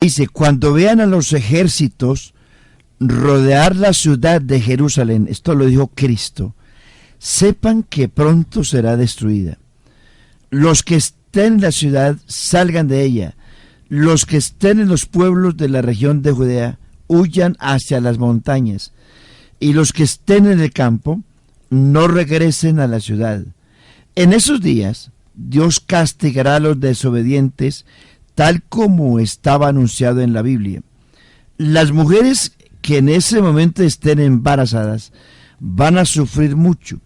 Dice, cuando vean a los ejércitos rodear la ciudad de Jerusalén, esto lo dijo Cristo, sepan que pronto será destruida. Los que estén en la ciudad salgan de ella. Los que estén en los pueblos de la región de Judea huyan hacia las montañas. Y los que estén en el campo no regresen a la ciudad. En esos días Dios castigará a los desobedientes, tal como estaba anunciado en la Biblia. Las mujeres que en ese momento estén embarazadas van a sufrir mucho.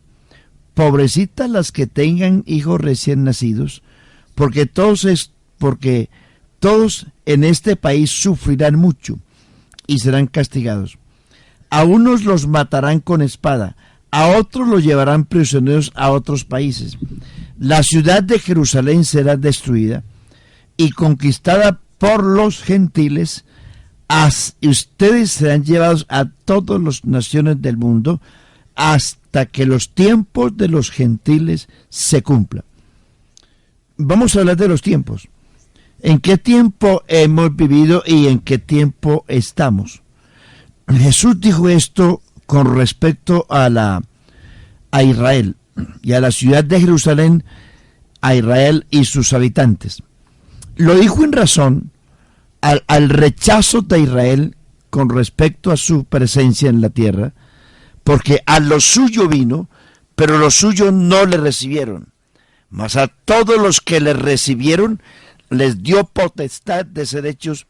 Pobrecitas las que tengan hijos recién nacidos, porque todos en este país sufrirán mucho y serán castigados. A unos los matarán con espada, a otros los llevarán prisioneros a otros países. La ciudad de Jerusalén será destruida y conquistada por los gentiles. Ustedes serán llevados a todas las naciones del mundo hasta que los tiempos de los gentiles se cumplan. Vamos a hablar de los tiempos. ¿En qué tiempo hemos vivido y en qué tiempo estamos? Jesús dijo esto con respecto a Israel y a la ciudad de Jerusalén, a Israel y sus habitantes. Lo dijo en razón al rechazo de Israel con respecto a su presencia en la tierra, porque a lo suyo vino, pero los suyos no le recibieron. Mas a todos los que le recibieron, les dio potestad de ser hechos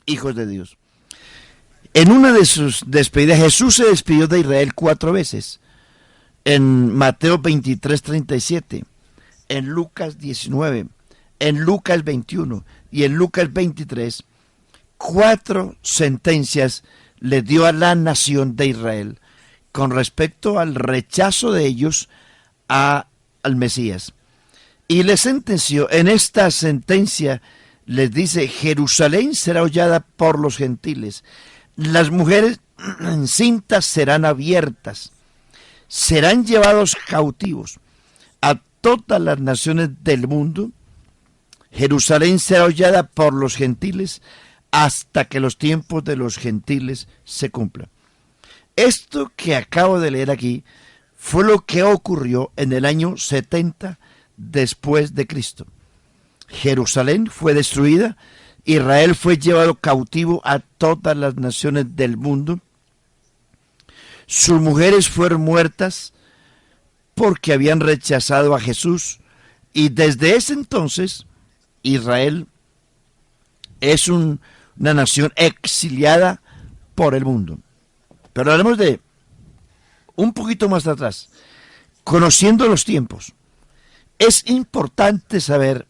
hijos de Dios. En una de sus despedidas, Jesús se despidió de Israel 4 veces. En Mateo 23:37, en Lucas 19, en Lucas 21 y en Lucas 23, 4 sentencias le dio a la nación de Israel con respecto al rechazo de ellos al Mesías. Y les sentenció, en esta sentencia les dice, Jerusalén será hollada por los gentiles, las mujeres encintas serán abiertas, serán llevados cautivos a todas las naciones del mundo. Jerusalén será hollada por los gentiles hasta que los tiempos de los gentiles se cumplan. Esto que acabo de leer aquí fue lo que ocurrió en el año 70 después de Cristo. Jerusalén fue destruida, Israel fue llevado cautivo a todas las naciones del mundo. Sus mujeres fueron muertas porque habían rechazado a Jesús, y desde ese entonces Israel es una nación exiliada por el mundo. Pero hablemos de un poquito más atrás, conociendo los tiempos. Es importante saber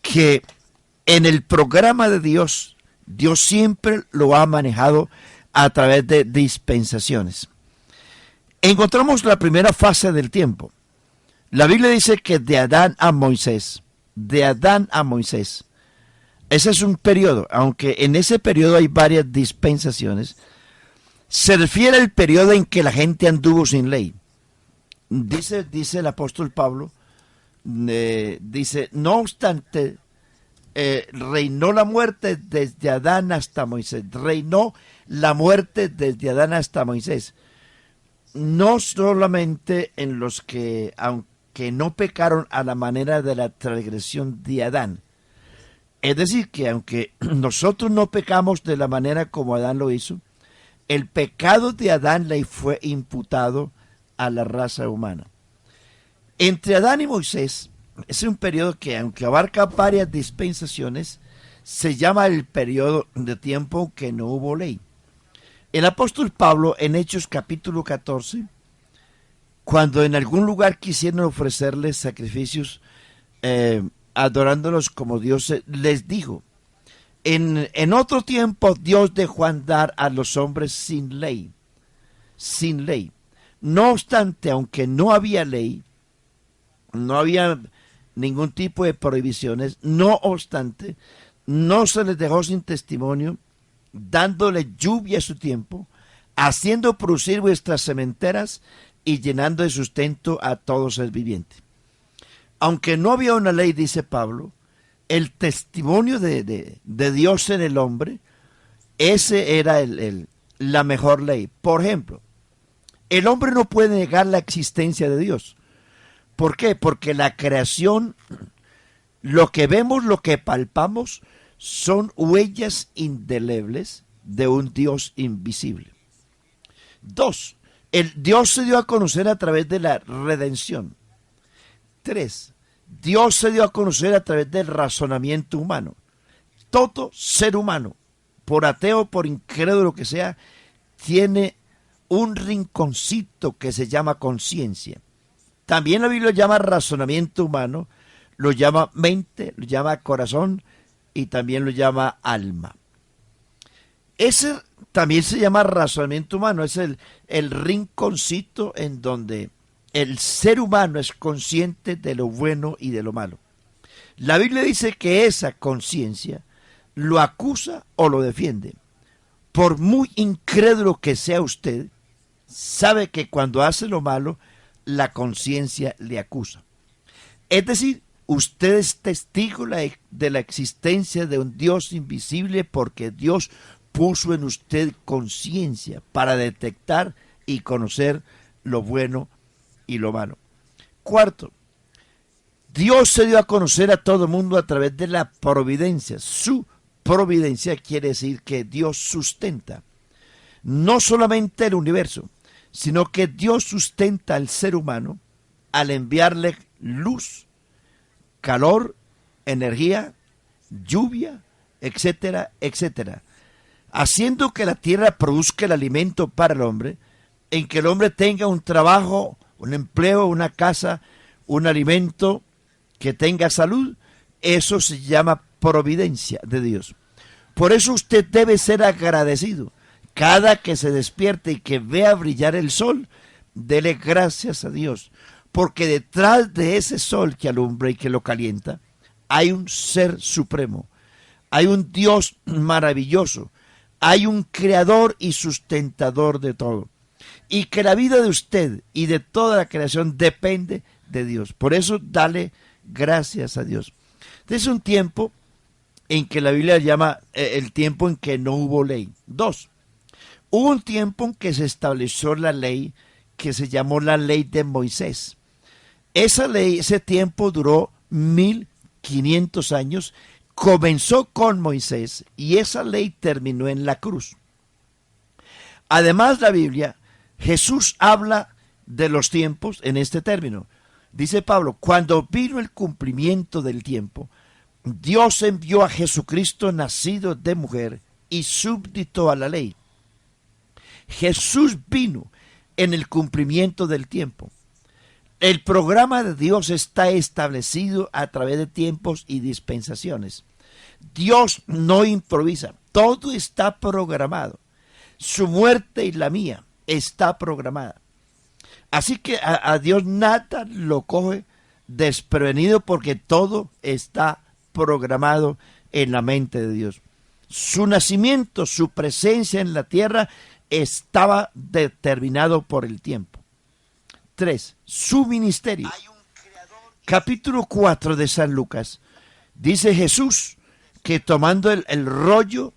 que en el programa de Dios, Dios siempre lo ha manejado a través de dispensaciones. Encontramos la primera fase del tiempo. La Biblia dice que de Adán a Moisés, ese es un periodo, aunque en ese periodo hay varias dispensaciones. Se refiere al periodo en que la gente anduvo sin ley. Dice el apóstol Pablo, dice, no obstante, reinó la muerte desde Adán hasta Moisés. Reinó la muerte desde Adán hasta Moisés. No solamente en los que, aunque no pecaron a la manera de la transgresión de Adán. Es decir, que aunque nosotros no pecamos de la manera como Adán lo hizo, el pecado de Adán le fue imputado a la raza humana. Entre Adán y Moisés es un periodo que, aunque abarca varias dispensaciones, se llama el periodo de tiempo que no hubo ley. El apóstol Pablo, en Hechos capítulo 14, cuando en algún lugar quisieron ofrecerles sacrificios adorándolos como dioses, les dijo, en otro tiempo Dios dejó andar a los hombres sin ley. No obstante, aunque no había ley, no había ningún tipo de prohibiciones, no obstante, no se les dejó sin testimonio, dándole lluvia a su tiempo, haciendo producir vuestras sementeras y llenando de sustento a todo ser viviente. Aunque no había una ley, dice Pablo, el testimonio de Dios en el hombre, ese era la mejor ley. Por ejemplo, el hombre no puede negar la existencia de Dios. ¿Por qué? Porque la creación, lo que vemos, lo que palpamos, son huellas indelebles de un Dios invisible. 2. El Dios se dio a conocer a través de la redención. 3. Dios se dio a conocer a través del razonamiento humano. Todo ser humano, por ateo, por incrédulo que sea, tiene un rinconcito que se llama conciencia. También la Biblia lo llama razonamiento humano, lo llama mente, lo llama corazón y también lo llama alma. Ese también se llama razonamiento humano, es el rinconcito en donde el ser humano es consciente de lo bueno y de lo malo. La Biblia dice que esa conciencia lo acusa o lo defiende. Por muy incrédulo que sea usted, sabe que cuando hace lo malo, la conciencia le acusa. Es decir, usted es testigo de la existencia de un Dios invisible porque Dios puso en usted conciencia para detectar y conocer lo bueno y lo malo. 4. Dios se dio a conocer a todo el mundo a través de la providencia. Su providencia quiere decir que Dios sustenta no solamente el universo, sino que Dios sustenta al ser humano al enviarle luz, calor, energía, lluvia, etcétera, etcétera, haciendo que la tierra produzca el alimento para el hombre, en que el hombre tenga un trabajo, un empleo, una casa, un alimento, que tenga salud. Eso se llama providencia de Dios. Por eso usted debe ser agradecido. Cada que se despierte y que vea brillar el sol, dele gracias a Dios, porque detrás de ese sol que alumbra y que lo calienta, hay un ser supremo, hay un Dios maravilloso, hay un creador y sustentador de todo, y que la vida de usted y de toda la creación depende de Dios. Por eso dale gracias a Dios. Es un tiempo en que la Biblia llama el tiempo en que no hubo ley. 2. Hubo un tiempo en que se estableció la ley que se llamó la ley de Moisés. Esa ley, ese tiempo duró 1500 años, comenzó con Moisés y esa ley terminó en la cruz. Además, la Biblia, Jesús habla de los tiempos en este término. Dice Pablo, cuando vino el cumplimiento del tiempo, Dios envió a Jesucristo nacido de mujer y súbdito a la ley. Jesús vino en el cumplimiento del tiempo. El programa de Dios está establecido a través de tiempos y dispensaciones. Dios no improvisa, todo está programado. Su muerte y la mía está programada. Así que a Dios nada lo coge desprevenido porque todo está programado en la mente de Dios. Su nacimiento, su presencia en la tierra estaba determinado por el tiempo. 3. Su ministerio. Capítulo 4 de San Lucas. Dice Jesús que tomando el rollo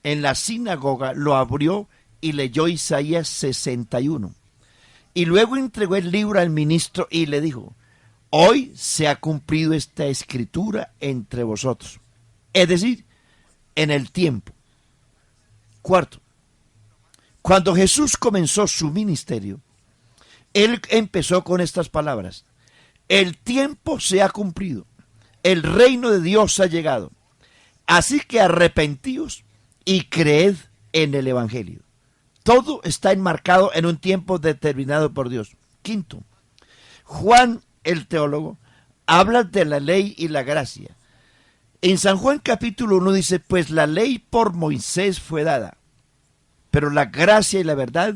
en la sinagoga lo abrió y leyó Isaías 61. Y luego entregó el libro al ministro y le dijo, hoy se ha cumplido esta escritura entre vosotros. Es decir, en el tiempo. 4. Cuando Jesús comenzó su ministerio, él empezó con estas palabras. El tiempo se ha cumplido. El reino de Dios ha llegado. Así que arrepentíos y creed en el evangelio. Todo está enmarcado en un tiempo determinado por Dios. 5. Juan, el teólogo, habla de la ley y la gracia. En San Juan capítulo 1 dice, pues la ley por Moisés fue dada, pero la gracia y la verdad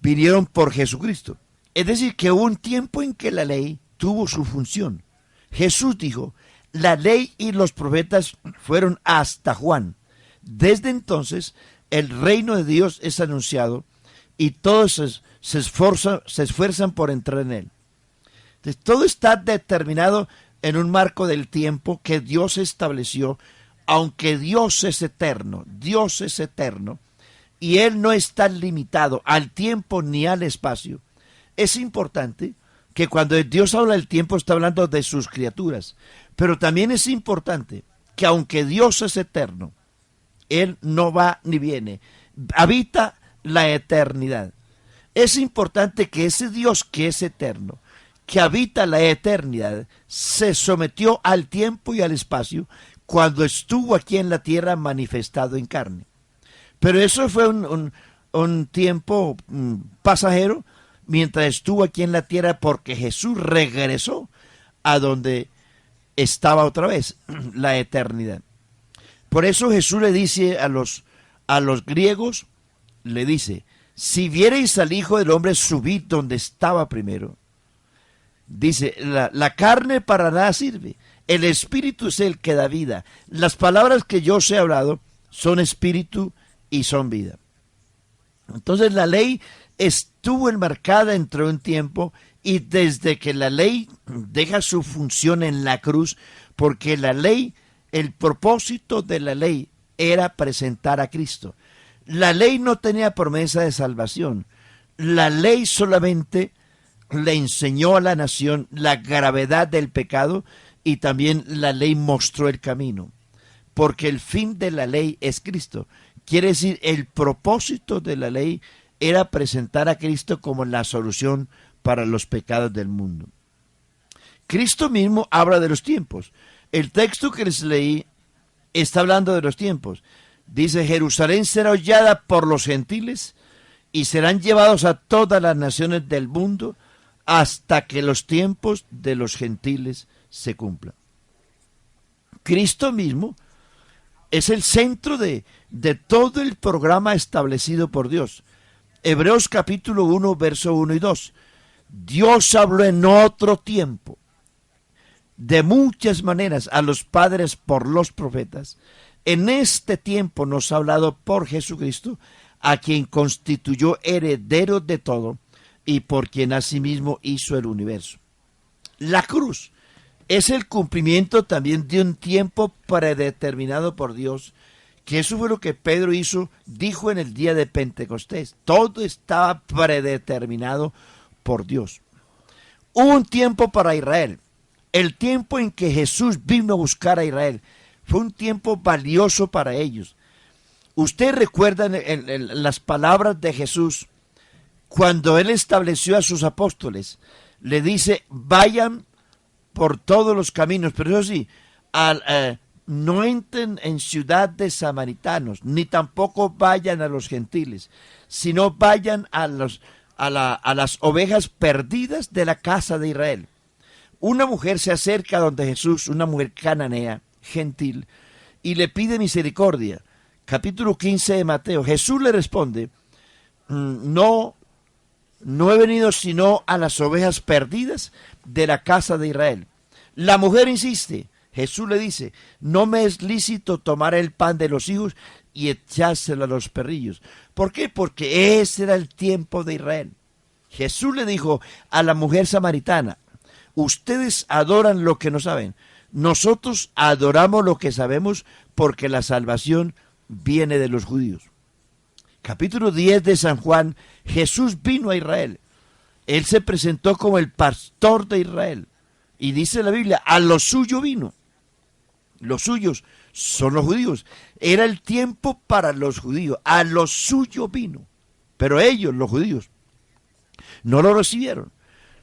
vinieron por Jesucristo. Es decir, que hubo un tiempo en que la ley tuvo su función. Jesús dijo, la ley y los profetas fueron hasta Juan. Desde entonces, el reino de Dios es anunciado y todos se esfuerzan por entrar en él. Entonces, todo está determinado en un marco del tiempo que Dios estableció, aunque Dios es eterno, y Él no está limitado al tiempo ni al espacio. Es importante que cuando Dios habla del tiempo está hablando de sus criaturas, pero también es importante que aunque Dios es eterno, Él no va ni viene, habita la eternidad. Es importante que ese Dios que es eterno, que habita la eternidad, se sometió al tiempo y al espacio cuando estuvo aquí en la tierra manifestado en carne. Pero eso fue un tiempo pasajero mientras estuvo aquí en la tierra, porque Jesús regresó a donde estaba otra vez, la eternidad. Por eso Jesús le dice a los griegos, le dice, si viereis al Hijo del Hombre subir donde estaba primero, dice, la carne para nada sirve, el Espíritu es el que da vida. Las palabras que yo os he hablado son espíritu y son vida. Entonces la ley estuvo enmarcada entre un tiempo, y desde que la ley deja su función en la cruz, porque la ley, el propósito de la ley era presentar a Cristo. La ley no tenía promesa de salvación. La ley solamente le enseñó a la nación la gravedad del pecado, y también la ley mostró el camino, porque el fin de la ley es Cristo. Quiere decir, el propósito de la ley era presentar a Cristo como la solución para los pecados del mundo. Cristo mismo habla de los tiempos. El texto que les leí está hablando de los tiempos. Dice, Jerusalén será hollada por los gentiles y serán llevados a todas las naciones del mundo hasta que los tiempos de los gentiles se cumplan. Cristo mismo es el centro de todo el programa establecido por Dios. Hebreos capítulo 1, verso 1 y 2. Dios habló en otro tiempo, de muchas maneras, a los padres por los profetas. En este tiempo nos ha hablado por Jesucristo, a quien constituyó heredero de todo y por quien asimismo hizo el universo. La cruz es el cumplimiento también de un tiempo predeterminado por Dios, que eso fue lo que Pedro dijo en el día de Pentecostés. Todo estaba predeterminado por Dios. Hubo un tiempo para Israel. El tiempo en que Jesús vino a buscar a Israel fue un tiempo valioso para ellos. Usted recuerda en las palabras de Jesús, cuando Él estableció a sus apóstoles, le dice, vayan por todos los caminos, pero eso sí, no entren en ciudad de samaritanos, ni tampoco vayan a los gentiles, sino vayan a las ovejas perdidas de la casa de Israel. Una mujer se acerca donde Jesús, una mujer cananea, gentil, y le pide misericordia. Capítulo 15 de Mateo. Jesús le responde, no he venido sino a las ovejas perdidas de la casa de Israel. La mujer insiste. Jesús le dice, no me es lícito tomar el pan de los hijos y echárselo a los perrillos. ¿Por qué? Porque ese era el tiempo de Israel. Jesús le dijo a la mujer samaritana, ustedes adoran lo que no saben. Nosotros adoramos lo que sabemos, porque la salvación viene de los judíos. Capítulo 10 de San Juan, Jesús vino a Israel. Él se presentó como el pastor de Israel. Y dice la Biblia, a lo suyo vino. Los suyos son los judíos. Era el tiempo para los judíos. A lo suyo vino. Pero ellos, los judíos, no lo recibieron.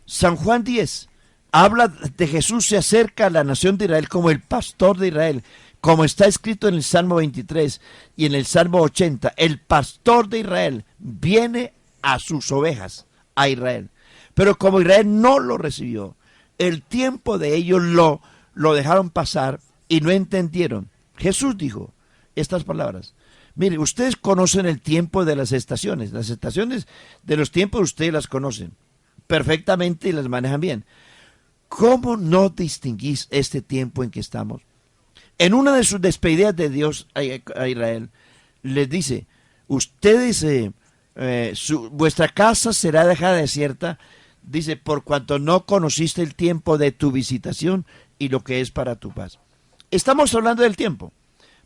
San Juan 10 habla de Jesús, se acerca a la nación de Israel como el pastor de Israel, como está escrito en el Salmo 23 y en el Salmo 80. El pastor de Israel viene a sus ovejas, a Israel. Pero como Israel no lo recibió, el tiempo de ellos lo dejaron pasar y no entendieron. Jesús dijo estas palabras. Mire, ustedes conocen el tiempo de las estaciones. Las estaciones de los tiempos ustedes las conocen perfectamente y las manejan bien. ¿Cómo no distinguís este tiempo en que estamos? En una de sus despedidas de Dios a Israel, les dice, ustedes, vuestra casa será dejada desierta, dice, por cuanto no conociste el tiempo de tu visitación y lo que es para tu paz. Estamos hablando del tiempo,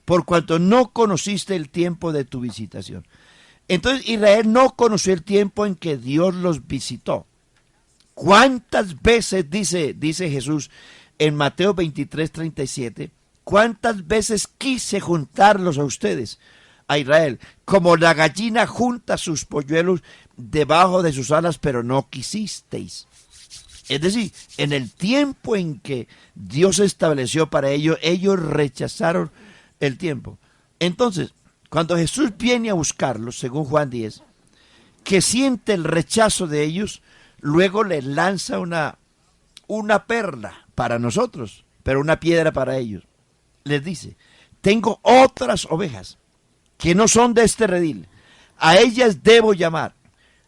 por cuanto no conociste el tiempo de tu visitación. Entonces Israel no conoció el tiempo en que Dios los visitó. ¿Cuántas veces, dice Jesús en Mateo 23:37, cuántas veces quise juntarlos a ustedes, a Israel, como la gallina junta sus polluelos debajo de sus alas, pero no quisisteis? Es decir, en el tiempo en que Dios estableció para ellos, ellos rechazaron el tiempo. Entonces, cuando Jesús viene a buscarlos, según Juan 10, que siente el rechazo de ellos, luego les lanza una perla para nosotros, pero una piedra para ellos. Les dice, tengo otras ovejas que no son de este redil, a ellas debo llamar.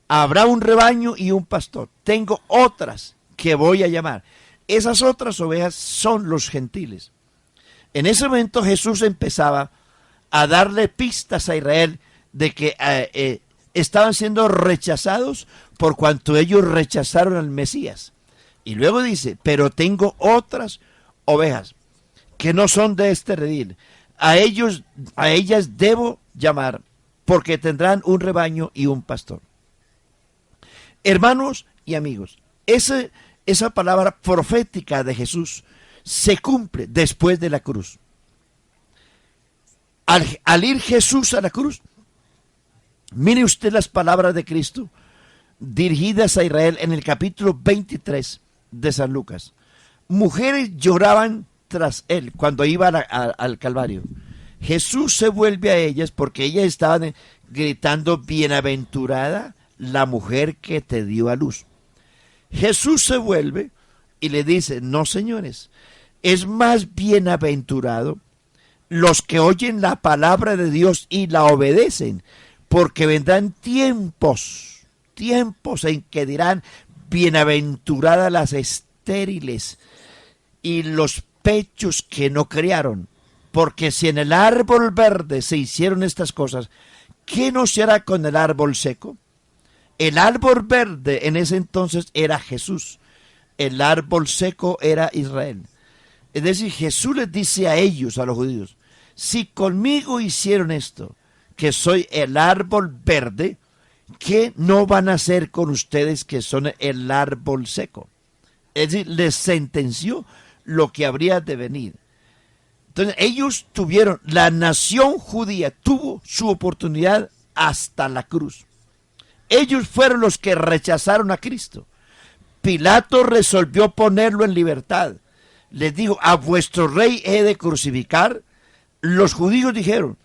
Habrá un rebaño y un pastor. Tengo otras que voy a llamar. Esas otras ovejas son los gentiles. En ese momento Jesús empezaba a darle pistas a Israel de que estaban siendo rechazados por cuanto ellos rechazaron al Mesías. Y luego dice, pero tengo otras ovejas que no son de este redil. A ellas debo llamar, porque tendrán un rebaño y un pastor. Hermanos y amigos, esa palabra profética de Jesús se cumple después de la cruz. Al ir Jesús a la cruz, mire usted las palabras de Cristo dirigidas a Israel en el capítulo 23 de San Lucas. Mujeres lloraban tras él cuando iba al Calvario. Jesús se vuelve a ellas porque ellas estaban gritando, bienaventurada la mujer que te dio a luz. Jesús se vuelve y le dice, no señores, es más bienaventurado los que oyen la palabra de Dios y la obedecen, porque vendrán tiempos en que dirán, bienaventuradas las estériles y los pechos que no criaron, porque si en el árbol verde se hicieron estas cosas, ¿qué no se hará con el árbol seco? El árbol verde en ese entonces era Jesús, el árbol seco era Israel. Es decir, Jesús les dice a ellos, a los judíos, si conmigo hicieron esto, que soy el árbol verde, ¿qué no van a hacer con ustedes que son el árbol seco? Es decir, les sentenció lo que habría de venir. Entonces ellos tuvieron, la nación judía tuvo su oportunidad hasta la cruz. Ellos fueron los que rechazaron a Cristo. Pilato resolvió ponerlo en libertad. Les dijo, a vuestro rey he de crucificar. Los judíos dijeron,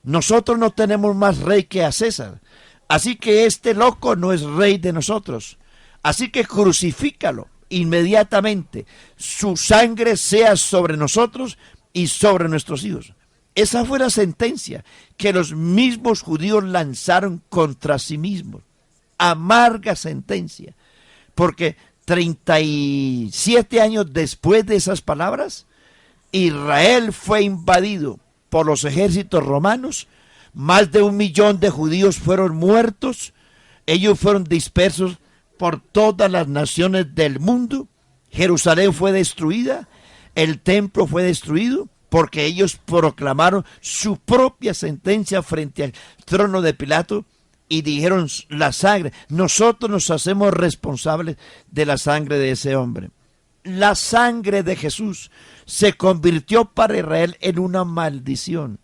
nosotros no tenemos más rey que a César. Así que este loco no es rey de nosotros. Así que crucifícalo inmediatamente. Su sangre sea sobre nosotros y sobre nuestros hijos. Esa fue la sentencia que los mismos judíos lanzaron contra sí mismos. Amarga sentencia. Porque 37 años después de esas palabras, Israel fue invadido por los ejércitos romanos. Más de 1 millón de judíos fueron muertos. Ellos fueron dispersos por todas las naciones del mundo. Jerusalén fue destruida. El templo fue destruido porque ellos proclamaron su propia sentencia frente al trono de Pilato y dijeron la sangre. Nosotros nos hacemos responsables de la sangre de ese hombre. La sangre de Jesús se convirtió para Israel en una maldición.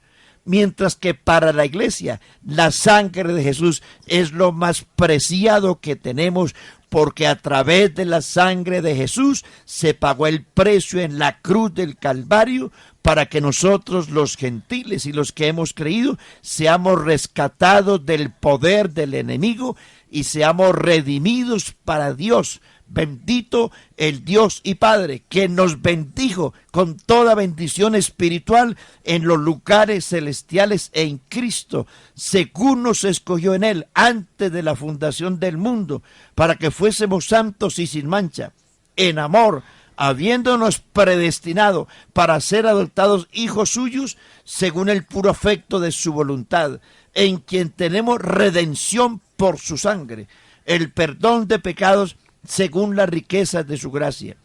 Mientras que para la iglesia la sangre de Jesús es lo más preciado que tenemos, porque a través de la sangre de Jesús se pagó el precio en la cruz del Calvario para que nosotros los gentiles y los que hemos creído seamos rescatados del poder del enemigo y seamos redimidos para Dios. Bendito el Dios y Padre que nos bendijo con toda bendición espiritual en los lugares celestiales en Cristo, según nos escogió en Él antes de la fundación del mundo, para que fuésemos santos y sin mancha, en amor, habiéndonos predestinado para ser adoptados hijos suyos según el puro afecto de su voluntad, en quien tenemos redención por su sangre, el perdón de pecados según las riquezas de su gracia,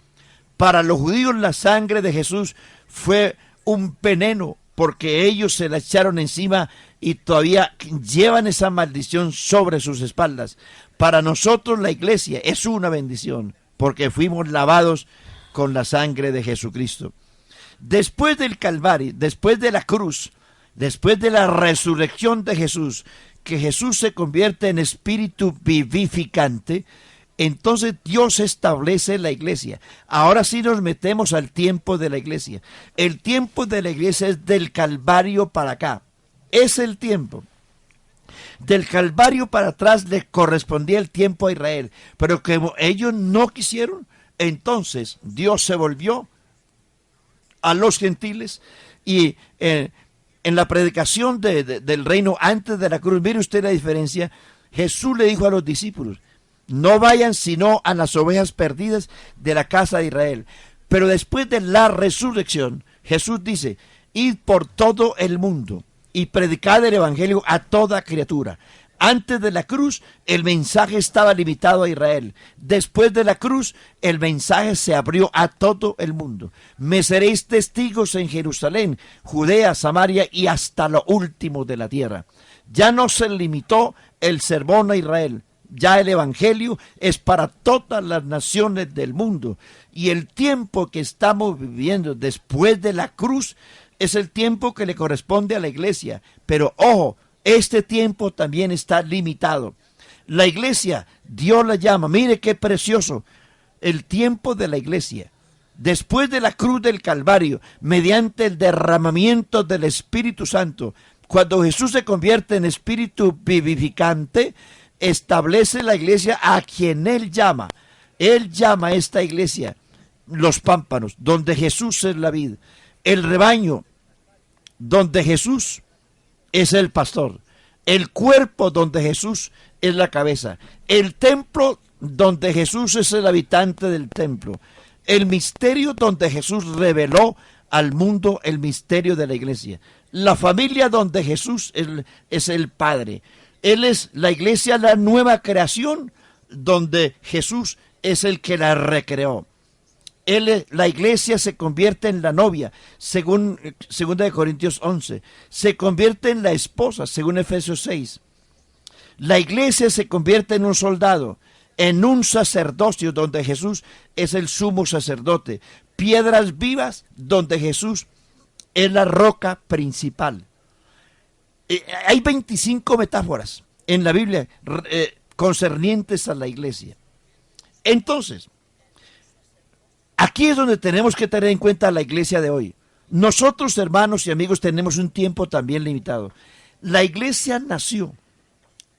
Para los judíos la sangre de Jesús fue un veneno, porque ellos se la echaron encima y todavía llevan esa maldición sobre sus espaldas. Para nosotros la iglesia es una bendición, porque fuimos lavados con la sangre de Jesucristo. Después del Calvario, después de la cruz, después de la resurrección de Jesús, que Jesús se convierte en espíritu vivificante, entonces Dios establece la iglesia. Ahora sí nos metemos al tiempo de la iglesia. El tiempo de la iglesia es del Calvario para acá. Es el tiempo. Del Calvario para atrás le correspondía el tiempo a Israel. Pero como ellos no quisieron, entonces Dios se volvió a los gentiles y en la predicación del reino antes de la cruz, mire usted la diferencia. Jesús le dijo a los discípulos: no vayan sino a las ovejas perdidas de la casa de Israel. Pero después de la resurrección, Jesús dice: id por todo el mundo y predicad el evangelio a toda criatura. Antes de la cruz, el mensaje estaba limitado a Israel. Después de la cruz, el mensaje se abrió a todo el mundo. Me seréis testigos en Jerusalén, Judea, Samaria y hasta lo último de la tierra. Ya no se limitó el sermón a Israel. Ya el evangelio es para todas las naciones del mundo. Y el tiempo que estamos viviendo después de la cruz es el tiempo que le corresponde a la iglesia. Pero ojo, este tiempo también está limitado. La iglesia, Dios la llama, mire qué precioso, el tiempo de la iglesia. Después de la cruz del Calvario, mediante el derramamiento del Espíritu Santo, cuando Jesús se convierte en espíritu vivificante, establece la iglesia a quien Él llama. Él llama a esta iglesia los pámpanos, donde Jesús es la vid. El rebaño, donde Jesús es el pastor. El cuerpo, donde Jesús es la cabeza. El templo, donde Jesús es el habitante del templo. El misterio, donde Jesús reveló al mundo el misterio de la iglesia. La familia, donde Jesús es el Padre. Él es la iglesia, la nueva creación, donde Jesús es el que la recreó. La iglesia se convierte en la novia, según 2 Corintios 11. Se convierte en la esposa, según Efesios 6. La iglesia se convierte en un soldado, en un sacerdocio, donde Jesús es el sumo sacerdote. Piedras vivas, donde Jesús es la roca principal. Hay 25 metáforas en la Biblia concernientes a la iglesia. Entonces, aquí es donde tenemos que tener en cuenta a la iglesia de hoy. Nosotros, hermanos y amigos, tenemos un tiempo también limitado. La iglesia nació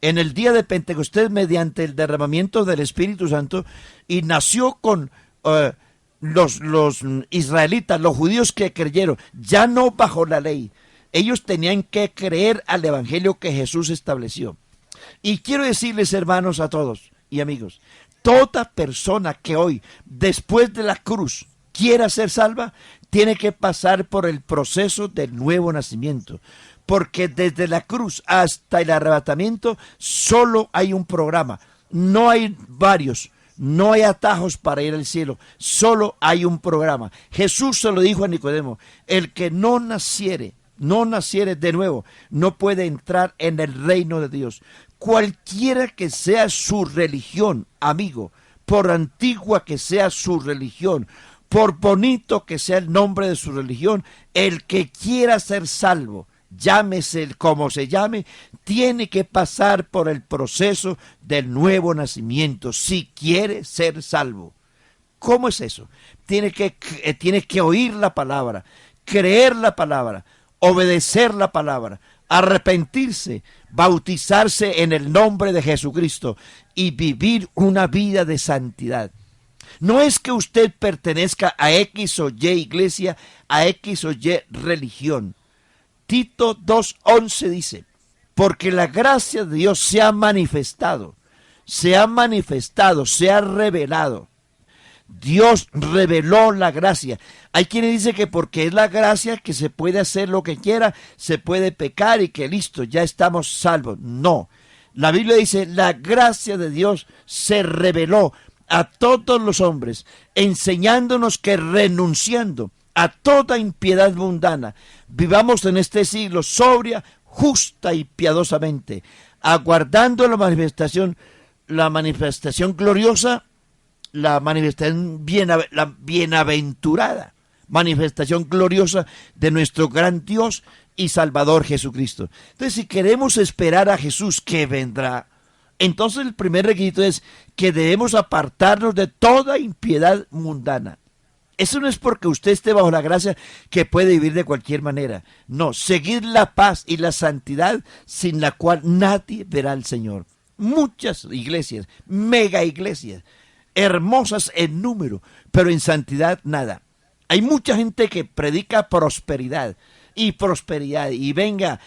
en el día de Pentecostés mediante el derramamiento del Espíritu Santo y nació con los israelitas, los judíos que creyeron, ya no bajo la ley. Ellos tenían que creer al evangelio que Jesús estableció. Y quiero decirles, hermanos, a todos y amigos, toda persona que hoy, después de la cruz, quiera ser salva, tiene que pasar por el proceso del nuevo nacimiento. Porque desde la cruz hasta el arrebatamiento solo hay un programa. No hay varios, no hay atajos para ir al cielo. Solo hay un programa. Jesús se lo dijo a Nicodemo: el que no naciere de nuevo, no puede entrar en el reino de Dios. Cualquiera que sea su religión, amigo, por antigua que sea su religión, por bonito que sea el nombre de su religión, el que quiera ser salvo, llámese como se llame, tiene que pasar por el proceso del nuevo nacimiento, si quiere ser salvo. ¿Cómo es eso? Tiene que oír la palabra, creer la palabra, obedecer la palabra, arrepentirse, bautizarse en el nombre de Jesucristo y vivir una vida de santidad. No es que usted pertenezca a X o Y iglesia, a X o Y religión. Tito 2:11 dice: porque la gracia de Dios se ha manifestado, se ha revelado. Dios reveló la gracia. Hay quienes dicen que porque es la gracia que se puede hacer lo que quiera, se puede pecar y que listo, ya estamos salvos. No, la Biblia dice: la gracia de Dios se reveló a todos los hombres, enseñándonos que renunciando a toda impiedad mundana, vivamos en este siglo sobria, justa y piadosamente, aguardando la manifestación gloriosa, la bienaventurada manifestación gloriosa de nuestro gran Dios y Salvador Jesucristo. Entonces, si queremos esperar a Jesús que vendrá, entonces el primer requisito es que debemos apartarnos de toda impiedad mundana. Eso no es porque usted esté bajo la gracia que puede vivir de cualquier manera. No, seguir la paz y la santidad sin la cual nadie verá al Señor. Muchas iglesias, mega iglesias, hermosas en número, pero en santidad nada. Hay mucha gente que predica prosperidad y venga,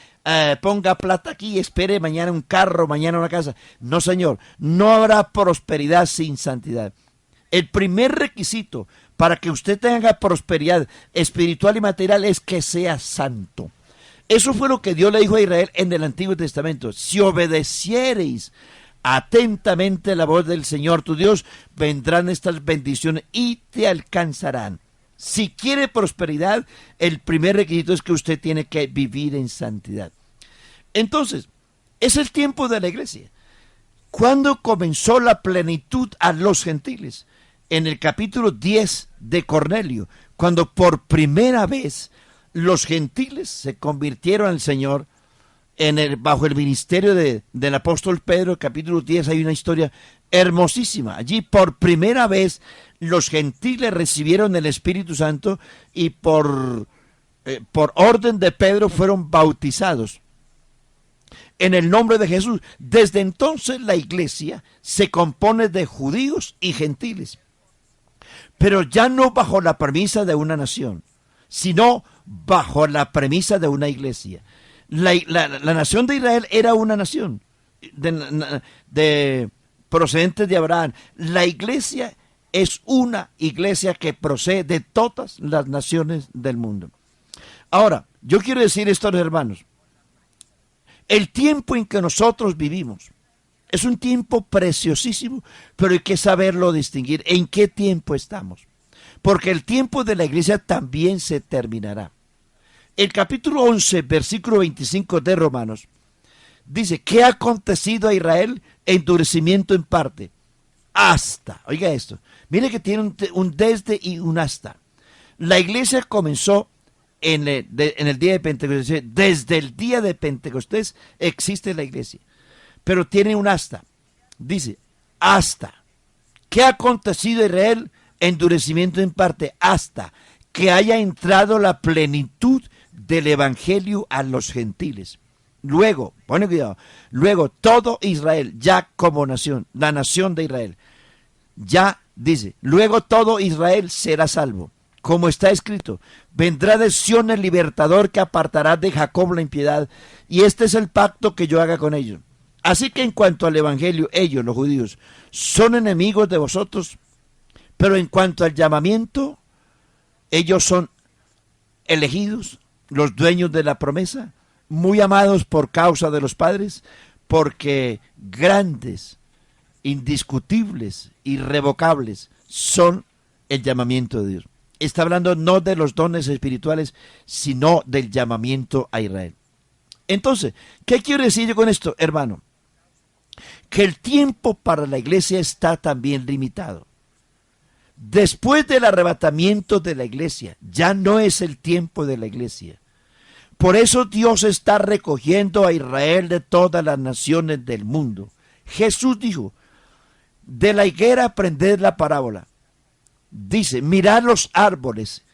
ponga plata aquí, espere mañana un carro, mañana una casa. No, señor, no habrá prosperidad sin santidad. El primer requisito para que usted tenga prosperidad espiritual y material es que sea santo. Eso fue lo que Dios le dijo a Israel en el Antiguo Testamento. Si obedeciereis atentamente la voz del Señor tu Dios, vendrán estas bendiciones y te alcanzarán. Si quiere prosperidad, el primer requisito es que usted tiene que vivir en santidad. Entonces, es el tiempo de la iglesia. ¿Cuándo comenzó la plenitud a los gentiles? En el capítulo 10 de Cornelio, cuando por primera vez los gentiles se convirtieron al Señor bajo el ministerio del apóstol Pedro. Capítulo 10 hay una historia hermosísima. Allí por primera vez los gentiles recibieron el Espíritu Santo y por orden de Pedro fueron bautizados en el nombre de Jesús. Desde entonces la iglesia se compone de judíos y gentiles, pero ya no bajo la premisa de una nación, sino bajo la premisa de una iglesia. La nación de Israel era una nación de procedentes de Abraham. La iglesia es una iglesia que procede de todas las naciones del mundo. Ahora, yo quiero decir esto a los hermanos. El tiempo en que nosotros vivimos es un tiempo preciosísimo, pero hay que saberlo distinguir en qué tiempo estamos, porque el tiempo de la iglesia también se terminará. El capítulo 11, versículo 25 de Romanos, dice: ¿qué ha acontecido a Israel? Endurecimiento en parte. Hasta, oiga esto, mire que tiene un desde y un hasta. La iglesia comenzó en el día de Pentecostés. Desde el día de Pentecostés existe la iglesia, pero tiene un hasta. Dice, hasta. ¿Qué ha acontecido a Israel? Endurecimiento en parte, hasta que haya entrado la plenitud del evangelio a los gentiles. Luego, pone cuidado, luego todo Israel, ya como nación, la nación de Israel, ya dice, luego todo Israel será salvo. Como está escrito, vendrá de Sión el libertador que apartará de Jacob la impiedad, y este es el pacto que yo haga con ellos. Así que en cuanto al evangelio, ellos, los judíos, son enemigos de vosotros, pero en cuanto al llamamiento, ellos son elegidos, los dueños de la promesa, muy amados por causa de los padres, porque grandes, indiscutibles, irrevocables son el llamamiento de Dios. Está hablando no de los dones espirituales, sino del llamamiento a Israel. Entonces, ¿qué quiero decir yo con esto, hermano? Que el tiempo para la iglesia está también limitado. Después del arrebatamiento de la iglesia, ya no es el tiempo de la iglesia. Por eso Dios está recogiendo a Israel de todas las naciones del mundo. Jesús dijo, de la higuera aprended la parábola. Dice, mirad los árboles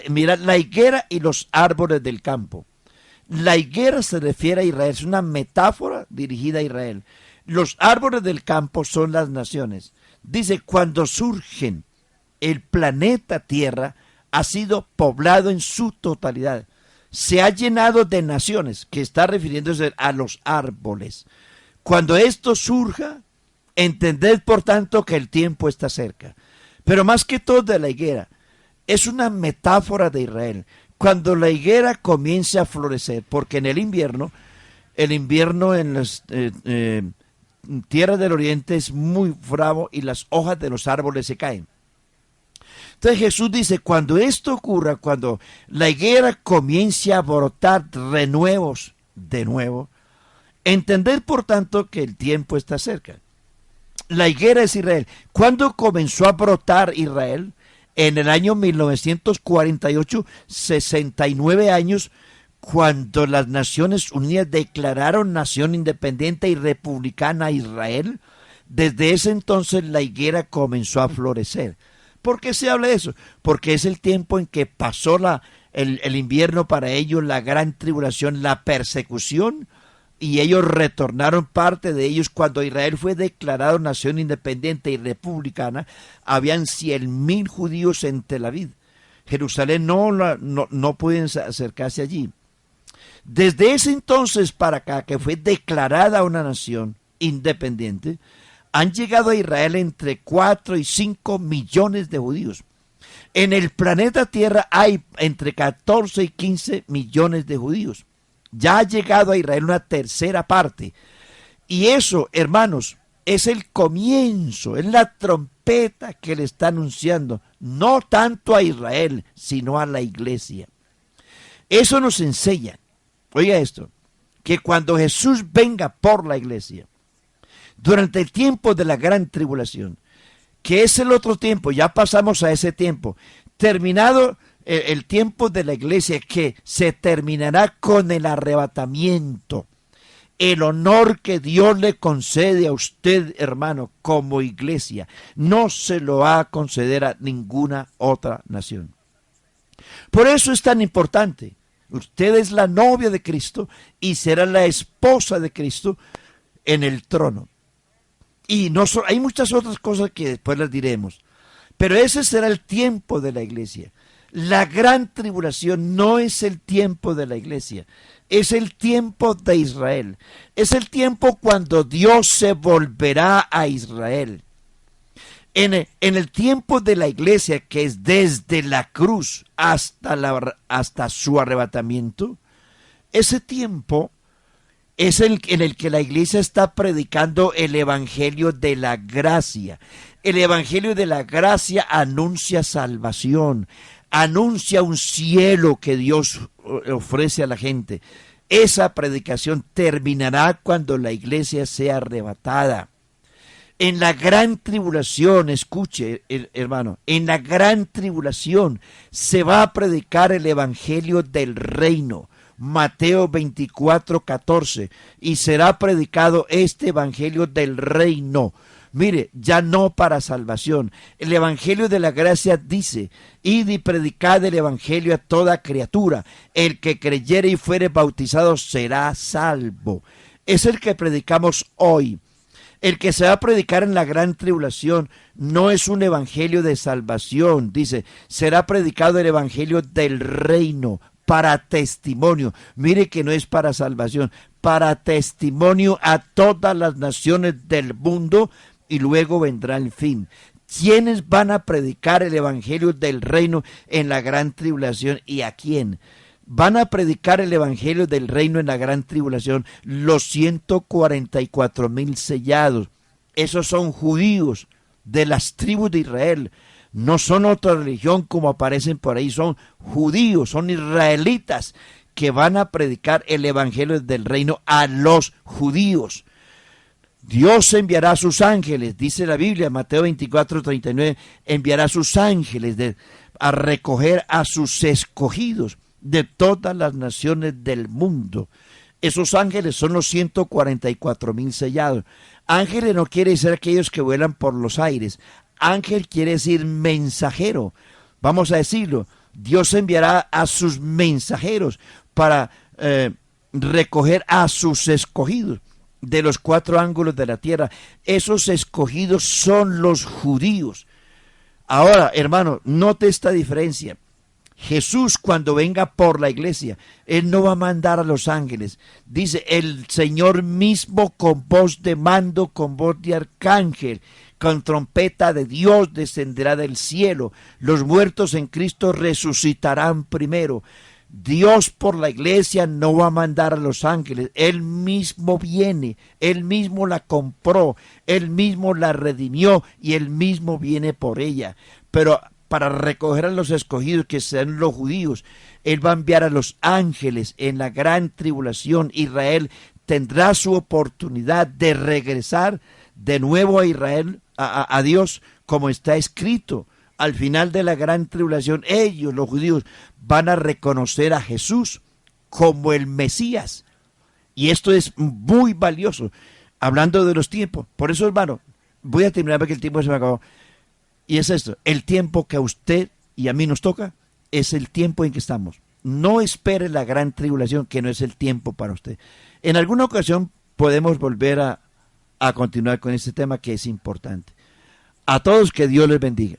mirad la higuera y los árboles del campo. La higuera se refiere a Israel, es una metáfora dirigida a Israel. Los árboles del campo son las naciones. Dice, cuando surgen, el planeta Tierra ha sido poblado en su totalidad. Se ha llenado de naciones, que está refiriéndose a los árboles. Cuando esto surja, entended por tanto que el tiempo está cerca. Pero más que todo de la higuera, es una metáfora de Israel. Cuando la higuera comience a florecer, porque en el invierno en los tierra del oriente es muy bravo y las hojas de los árboles se caen. Entonces Jesús dice, cuando esto ocurra, cuando la higuera comience a brotar renuevos de nuevo, entender por tanto que el tiempo está cerca. La higuera es Israel. ¿Cuándo comenzó a brotar Israel? En el año 1948, 69 años, cuando las Naciones Unidas declararon nación independiente y republicana a Israel. Desde ese entonces la higuera comenzó a florecer. ¿Por qué se habla de eso? Porque es el tiempo en que pasó el invierno para ellos, la gran tribulación, la persecución, y ellos retornaron parte de ellos. Cuando Israel fue declarado nación independiente y republicana, habían 100,000 judíos en Tel Aviv. Jerusalén no pueden acercarse allí. Desde ese entonces para acá, que fue declarada una nación independiente, han llegado a Israel entre 4 y 5 millones de judíos. En el planeta Tierra hay entre 14 y 15 millones de judíos. Ya ha llegado a Israel una tercera parte. Y eso, hermanos, es el comienzo, es la trompeta que le está anunciando, no tanto a Israel, sino a la iglesia. Eso nos enseña, oiga esto, que cuando Jesús venga por la iglesia, durante el tiempo de la gran tribulación, que es el otro tiempo, ya pasamos a ese tiempo, terminado el tiempo de la iglesia, que se terminará con el arrebatamiento, el honor que Dios le concede a usted, hermano, como iglesia, no se lo va a conceder a ninguna otra nación. Por eso es tan importante. Usted es la novia de Cristo y será la esposa de Cristo en el trono. Y hay muchas otras cosas que después las diremos. Pero ese será el tiempo de la iglesia. La gran tribulación no es el tiempo de la iglesia. Es el tiempo de Israel. Es el tiempo cuando Dios se volverá a Israel. En el tiempo de la iglesia, que es desde la cruz hasta su arrebatamiento, ese tiempo es en el que la iglesia está predicando el evangelio de la gracia. El evangelio de la gracia anuncia salvación, anuncia un cielo que Dios ofrece a la gente. Esa predicación terminará cuando la iglesia sea arrebatada. En la gran tribulación, escuche, hermano, en la gran tribulación se va a predicar el evangelio del reino. Mateo 24:14, y será predicado este evangelio del reino. Mire, ya no para salvación. El evangelio de la gracia dice, id y predicad el evangelio a toda criatura. El que creyere y fuere bautizado será salvo. Es el que predicamos hoy. El que se va a predicar en la gran tribulación no es un evangelio de salvación. Dice, será predicado el evangelio del reino, para testimonio. Mire que no es para salvación, para testimonio a todas las naciones del mundo, y luego vendrá el fin. ¿Quiénes van a predicar el evangelio del reino en la gran tribulación y a quién? Van a predicar el evangelio del reino en la gran tribulación los 144,000 sellados. Esos son judíos de las tribus de Israel. No son otra religión como aparecen por ahí, son judíos, son israelitas que van a predicar el evangelio del reino a los judíos. Dios enviará a sus ángeles, dice la Biblia, Mateo 24:39, enviará a sus ángeles a recoger a sus escogidos de todas las naciones del mundo. Esos ángeles son los 144,000 sellados. Ángeles no quiere decir aquellos que vuelan por los aires. Ángel quiere decir mensajero. Vamos a decirlo. Dios enviará a sus mensajeros para recoger a sus escogidos de los 4 ángulos de la tierra. Esos escogidos son los judíos. Ahora, hermano, note esta diferencia. Jesús, cuando venga por la iglesia, Él no va a mandar a los ángeles. Dice, el Señor mismo con voz de mando, con voz de arcángel, con trompeta de Dios descenderá del cielo. Los muertos en Cristo resucitarán primero. Dios por la iglesia no va a mandar a los ángeles. Él mismo viene, Él mismo la compró, Él mismo la redimió y Él mismo viene por ella. Pero para recoger a los escogidos, que sean los judíos, Él va a enviar a los ángeles en la gran tribulación. Israel tendrá su oportunidad de regresar de nuevo a Israel, a Dios, como está escrito. Al final de la gran tribulación, ellos, los judíos, van a reconocer a Jesús como el Mesías. Y esto es muy valioso, hablando de los tiempos. Por eso, hermano, voy a terminar porque el tiempo se me acabó. Y es esto, el tiempo que a usted y a mí nos toca es el tiempo en que estamos. No espere la gran tribulación, que no es el tiempo para usted. En alguna ocasión podemos volver a continuar con este tema que es importante. A todos, que Dios les bendiga.